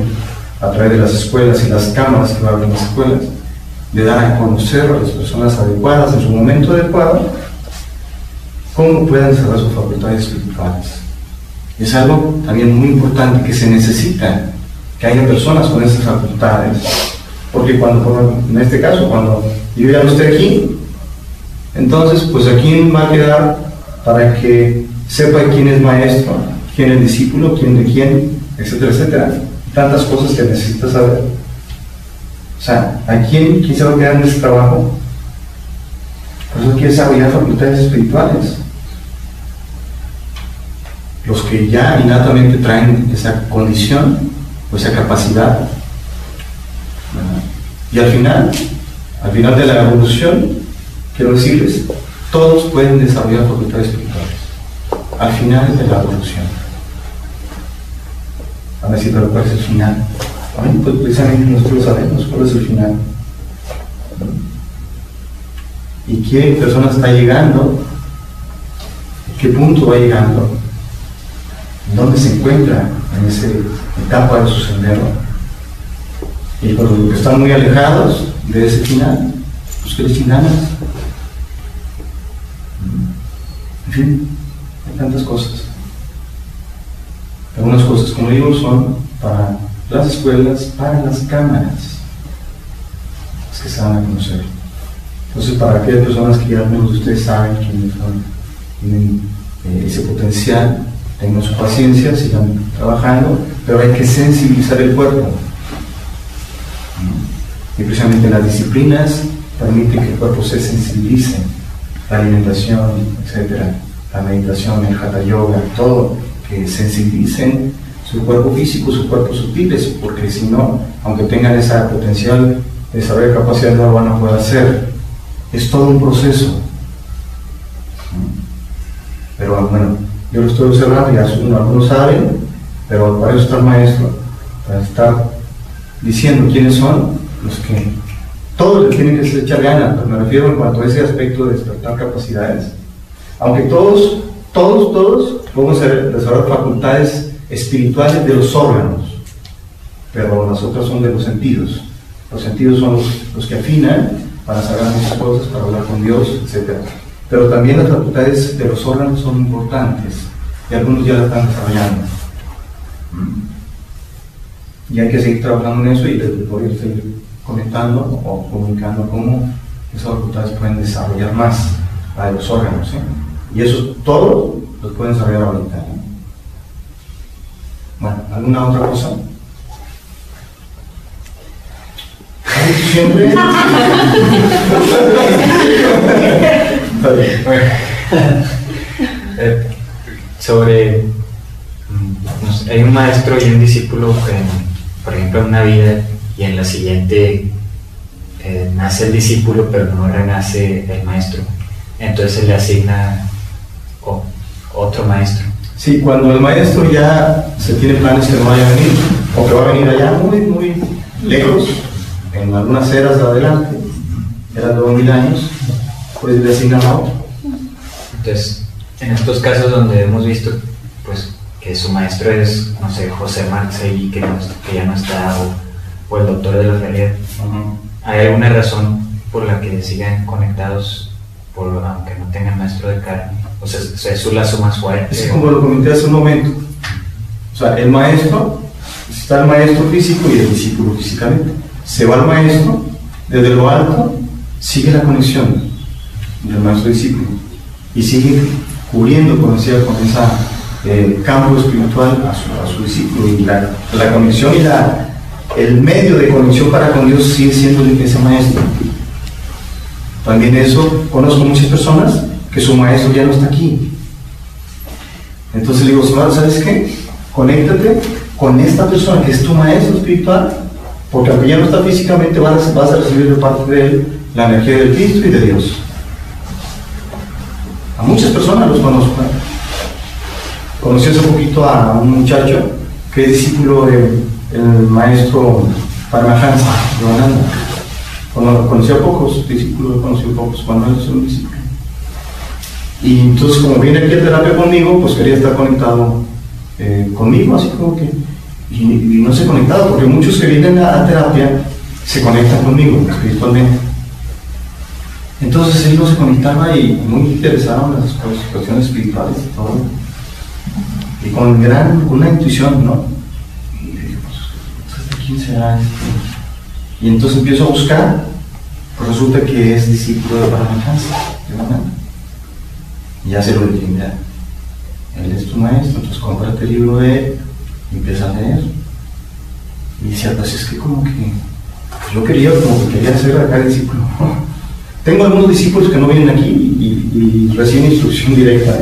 a través de las escuelas y las cámaras que abren las escuelas, de dar a conocer a las personas adecuadas en su momento adecuado cómo pueden desarrollar sus facultades espirituales. Es algo también muy importante que se necesita, que haya personas con esas facultades, porque cuando, en este caso, cuando yo ya no esté aquí, entonces pues aquí va a quedar para que sepa quién es maestro, quién es discípulo, quién de quién, etcétera, etcétera. Tantas cosas que necesitas saber. O sea, ¿a quién se va a quedar en ese trabajo? Por eso hay que desarrollar facultades espirituales. Los que ya innatamente traen esa condición o esa capacidad. Y al final de la evolución, quiero decirles, todos pueden desarrollar facultades espirituales. Al final de la evolución. A ver si te lo cuál es el final. Bueno, pues precisamente nosotros sabemos cuál es el final. ¿Y qué persona está llegando? ¿Qué punto va llegando? ¿Dónde se encuentra en esa etapa de su sendero? Y por los que están muy alejados de ese final, pues que les ganas. En fin, hay tantas cosas. Algunas cosas, como digo, son para las escuelas, para las cámaras, las que se van a conocer. Entonces, para aquellas personas que ya algunos de ustedes saben quiénes son, tienen ese potencial, tengan su paciencia, sigan trabajando, pero hay que sensibilizar el cuerpo. Y precisamente las disciplinas permiten que el cuerpo se sensibilice, la alimentación, etcétera, la meditación, el hatha yoga, todo, que sensibilicen su cuerpo físico, sus cuerpos sutiles, porque si no, aunque tengan esa potencial de saber capacidad, no lo van a poder hacer. Es todo un proceso. Pero bueno, yo lo estoy observando y algunos saben, pero para eso está el maestro, para estar diciendo quiénes son los que todos les tienen que echar ganas, pero me refiero en cuanto a ese aspecto de despertar capacidades. Aunque todos vamos a desarrollar facultades espirituales de los órganos, pero las otras son de los sentidos. Los sentidos son los que afinan para saber muchas cosas, para hablar con Dios, etc. Pero también las facultades de los órganos son importantes, y algunos ya la están desarrollando. Y hay que seguir trabajando en eso y poder seguir conectando o comunicando cómo esas facultades pueden desarrollar más la de los órganos, ¿eh? Y eso todos los pueden desarrollar ahorita, ¿eh? Bueno, ¿alguna otra cosa? Siempre. Sobre, no sé, hay un maestro y un discípulo por ejemplo, en una vida y en la siguiente nace el discípulo, pero no renace el maestro. Entonces se le asigna otro maestro. Sí, cuando el maestro ya se tiene planes que no vaya a venir, o que va a venir allá muy, muy lejos, en algunas eras de adelante, eran 2000 años, pues le asignan a otro. Entonces, en estos casos donde hemos visto pues que su maestro es, no sé, José Marcegui, que ya no está, o el doctor de la Feria, ¿hay alguna razón por la que sigan conectados, aunque no tengan maestro de carne? O sea, es su lazo más fuerte. Es como lo comenté hace un momento. O sea, el maestro, está el maestro físico y el discípulo físicamente. Se va el maestro, desde lo alto, sigue la conexión del maestro discípulo y sigue cubriendo con ese campo espiritual a su discípulo, y la conexión y el medio de conexión para con Dios sigue siendo ese maestro. También eso, conozco muchas personas que su maestro ya no está aquí. Entonces le digo, ¿sabes qué? Conéctate con esta persona que es tu maestro espiritual, porque aunque ya no está físicamente, vas a recibir de parte de él la energía del Cristo y de Dios. A muchas personas los conozco. Conocí hace poquito a un muchacho que es discípulo del maestro Paramahansa Yogananda. Conocí a pocos discípulos, cuando él es un discípulo. Y entonces, como viene aquí a terapia conmigo, pues quería estar conectado conmigo, así como que. Y no se ha conectado, porque muchos que vienen a terapia se conectan conmigo espiritualmente. Entonces él no se conectaba y muy interesado en las cuestiones espirituales y todo. Y con una intuición, ¿no? Y dije, pues, ¿quién será este? Y entonces empiezo a buscar, pues resulta que es discípulo de Paramahansa Yogananda. Y ya se lo dije, mira, él es tu maestro, entonces cómprate el libro de él y empieza a leer. Y decía, pues es que como que yo quería ser acá discípulo. Tengo algunos discípulos que no vienen aquí y reciben instrucción directa,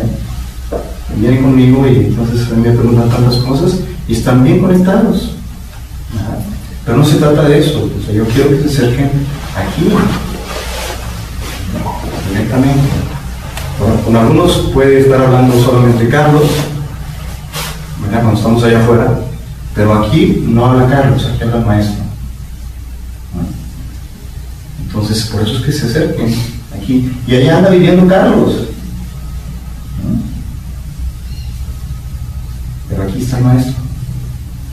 vienen conmigo y entonces a mí me preguntan tantas cosas y están bien conectados. Pero no se trata de eso, o sea, yo quiero que se acerquen aquí, directamente. Bueno, con algunos puede estar hablando solamente Carlos, ¿verdad? Cuando estamos allá afuera, pero aquí no habla Carlos, aquí habla el maestro. Entonces, por eso es que se acerquen aquí. Y allá anda viviendo Carlos. Pero aquí está el maestro.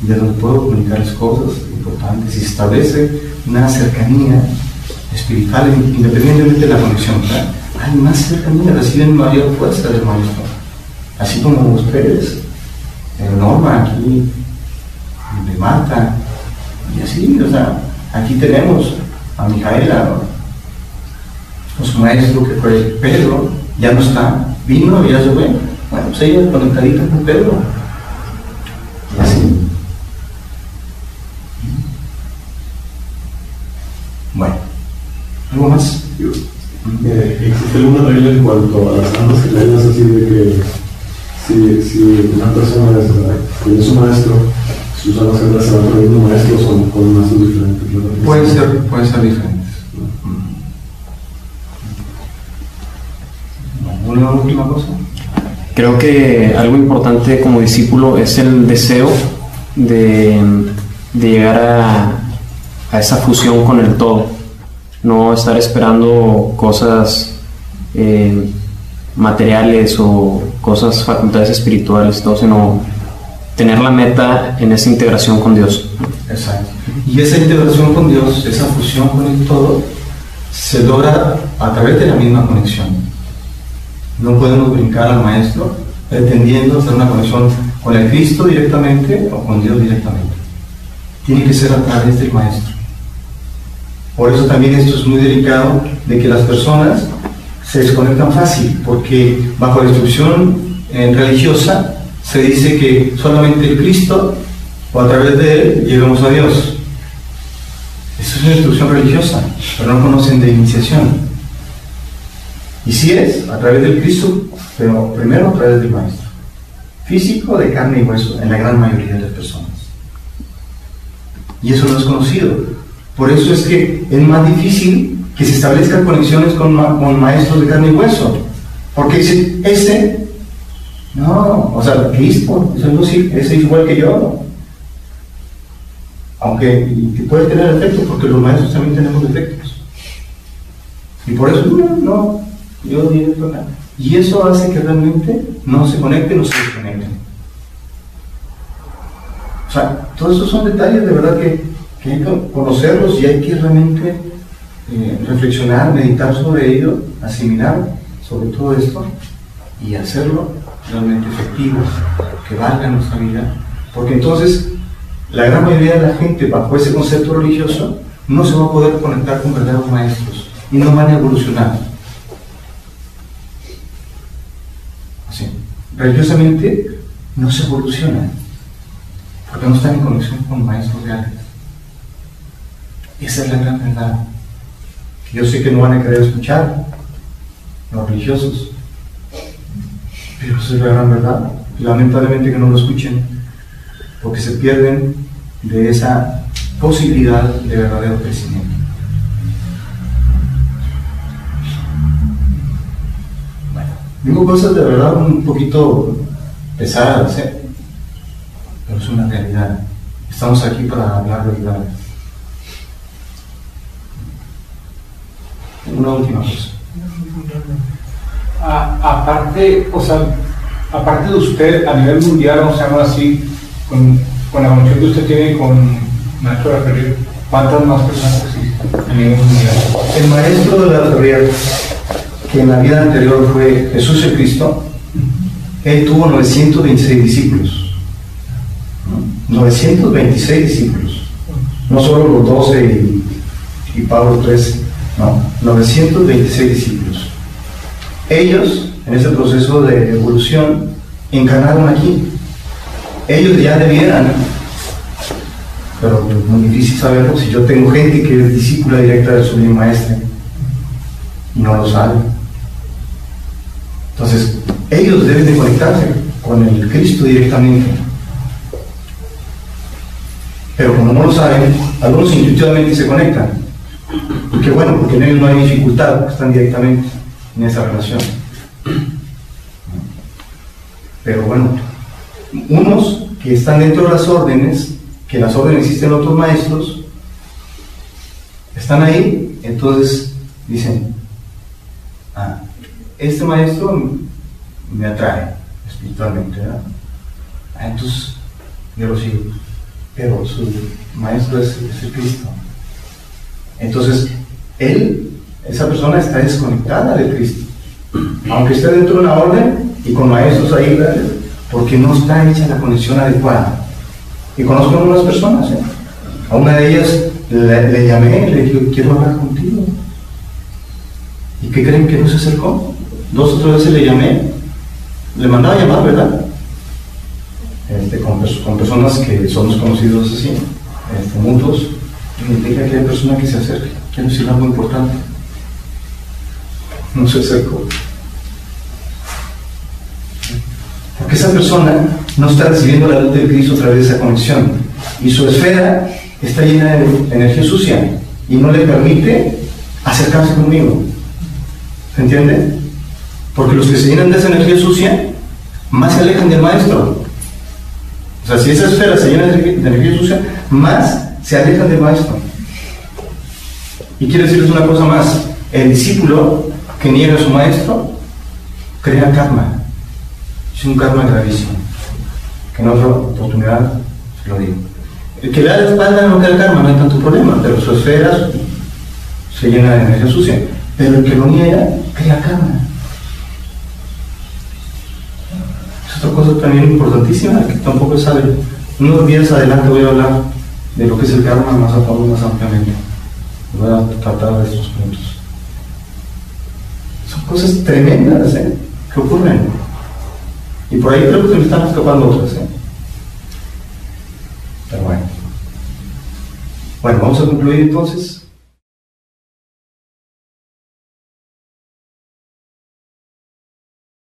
Y de donde puedo comunicarles cosas importantes. Y se establece una cercanía espiritual, independientemente de la conexión, ¿verdad? Hay más cercanía, reciben mayor fuerza del maestro. Así como ustedes, Norma aquí, de Marta, y así, o sea, aquí tenemos a Mijaela, ¿no? Su maestro que fue Pedro, ya no está, vino y ya se fue. Bueno, pues ella conectadita con Pedro. Y así. Bueno, ¿algo más? ¿Existe alguna regla en cuanto a las almas gemelas, así de que si una persona tiene su maestro, sus almas gemelas se van con el mismo maestro o son con maestros diferentes? Pueden ser diferentes. ¿Una última cosa? Creo que algo importante como discípulo es el deseo de llegar a esa fusión con el todo, no estar esperando cosas materiales o cosas, facultades espirituales, todo, sino tener la meta en esa integración con Dios. Exacto. Y esa integración con Dios, esa fusión con el todo, se logra a través de la misma conexión. No podemos brincar al maestro pretendiendo hacer una conexión con el Cristo directamente o con Dios directamente. Tiene que ser a través del Maestro. Por eso también esto es muy delicado, de que las personas se desconectan fácil, porque bajo la instrucción religiosa se dice que solamente el Cristo o a través de Él llegamos a Dios. Eso es una instrucción religiosa, pero no conocen de iniciación. Y sí es a través del Cristo, pero primero a través del Maestro. Físico, de carne y hueso, en la gran mayoría de las personas. Y eso no es conocido. Por eso es que es más difícil que se establezcan conexiones con maestros de carne y hueso. Porque dice, no, o sea, Cristo, ese es igual que yo. Aunque puede tener efectos, porque los maestros también tenemos defectos. Y por eso, no, yo directo acá. Y eso hace que realmente no se conecten, no se desconecten. O sea, todos esos son detalles de verdad que hay que conocerlos y hay que realmente reflexionar, meditar sobre ello, asimilar sobre todo esto y hacerlo realmente efectivo, que valga nuestra vida. Porque entonces la gran mayoría de la gente bajo ese concepto religioso no se va a poder conectar con verdaderos maestros y no van a evolucionar. Así, religiosamente no se evoluciona porque no están en conexión con maestros reales. Esa es la gran verdad, que yo sé que no van a querer escuchar los religiosos, pero esa es la gran verdad, y lamentablemente que no lo escuchen, porque se pierden de esa posibilidad de verdadero crecimiento. Bueno, digo cosas de verdad un poquito pesadas, pero es una realidad. Estamos aquí para hablar verdades. Una última cosa. Aparte de usted, a nivel mundial, vamos a llamarlo así, con la conexión que usted tiene con Maestro de la Ferrer, ¿cuántas más personas existen a nivel mundial? El Maestro de la Ferrer, que en la vida anterior fue Jesús el Cristo, él tuvo 926 discípulos. 926 discípulos. No solo los 12 y Pablo 13. No, 926 discípulos. Ellos, en ese proceso de evolución, encarnaron aquí. Ellos ya debieran, pero es muy difícil saberlo si yo tengo gente que es discípula directa del Sublime Maestro y no lo sabe. Entonces, ellos deben de conectarse con el Cristo directamente. Pero como no lo saben, algunos intuitivamente se conectan. Y qué bueno, porque en ellos no hay dificultad, porque están directamente en esa relación. Pero bueno, unos que están dentro de las órdenes, que las órdenes existen otros maestros, están ahí, entonces dicen, este maestro me atrae espiritualmente, ¿verdad? Entonces yo lo sigo, pero su maestro es el Cristo. Entonces, esa persona está desconectada del Cristo, aunque esté dentro de una orden y con maestros ahí, ¿verdad? Porque no está hecha la conexión adecuada. Y conozco a unas personas, a una de ellas le llamé, le dije, quiero hablar contigo. ¿Y qué creen que no se acercó? 2 o 3 veces le llamé, le mandaba llamar, ¿verdad? Con personas que somos conocidos así, mutuos. Y me dije a aquella persona que se acerque, quiero decir algo importante. No se acercó. Porque esa persona no está recibiendo la luz del Cristo a través de esa conexión. Y su esfera está llena de energía sucia y no le permite acercarse conmigo. ¿Se entiende? Porque los que se llenan de esa energía sucia más se alejan del maestro. O sea, si esa esfera se llena de energía sucia, más se alejan del maestro. Y quiero decirles una cosa más: el discípulo que niega a su maestro crea karma. Es un karma gravísimo, que en otra oportunidad se lo digo. El que le da la espalda no crea karma, no hay tanto problema, pero su esfera se llena de energía sucia. Pero el que lo niega crea karma. otra cosa también importantísima que tampoco se sabe. Unos días adelante voy a hablar de lo que es el karma más a fondo, más ampliamente. Voy a tratar de estos puntos. Son cosas tremendas que ocurren. Y por ahí creo que me están escapando otras. Pero bueno. Bueno, vamos a concluir entonces.